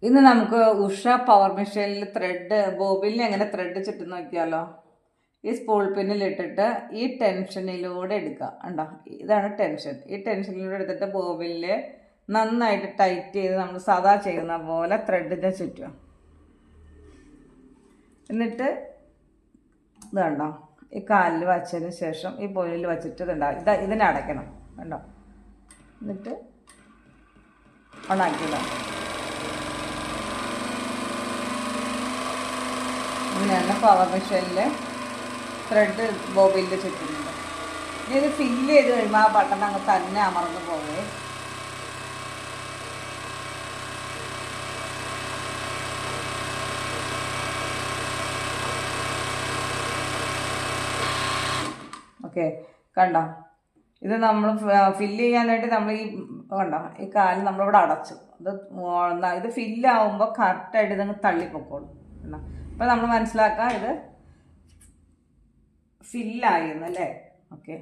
ഇന്ന് നമുക്ക് ഉഷ പവർ മെഷീനിൽ ബോബിലിന് എങ്ങനെ ത്രെഡ് ചുറ്റും നോക്കിയാലോ. ഈ സ്പൂൾ പിന്നിലിട്ടിട്ട് ഈ ടെൻഷനിലൂടെ എടുക്കുക. ഉണ്ടോ, ഇതാണ് ടെൻഷൻ. ഈ ടെൻഷനിലൂടെ എടുത്തിട്ട് ബോബിലിൽ നന്നായിട്ട് ടൈറ്റ് ചെയ്ത് നമ്മൾ സാധാ ചെയ്യുന്ന പോലെ ത്രെഡിൻ്റെ ചുറ്റുക. എന്നിട്ട് ഇത് കണ്ടോ, ഈ കാലിൽ വച്ചതിന് ശേഷം ഈ ബോബിലിൽ വച്ചിട്ട് ഇതുണ്ടാവും, ഇതിനെ അടയ്ക്കണം. കണ്ടോ, എന്നിട്ട് ഓണാക്കിയതാണ്. ഇങ്ങനെയാണ് പവർ മെഷീനിൽ ത്രെഡ് ബോബിലിൽ ചുറ്റുന്നുണ്ട്. ഇനി ഇത് ഫില്ല് ചെയ്ത് കഴിയുമ്പോൾ ആ ബട്ടൺ അങ്ങ് തന്നെ അമർന്ന് പോവേ. ഓക്കെ, കണ്ടോ, ഇത് നമ്മൾ ഫില്ല് ചെയ്യാനായിട്ട് നമ്മൾ കണ്ടോ ഈ കാല് നമ്മളിവിടെ അടച്ചു. ഇത് ഫില്ലാവുമ്പോൾ കറക്റ്റായിട്ട് ഇതങ്ങ് തള്ളിപ്പൊക്കോളും. കണ്ടോ, അപ്പോൾ നമ്മൾ മനസ്സിലാക്കാം ഇത് ഫില്ലായിരുന്നു അല്ലേ. ഓക്കെ.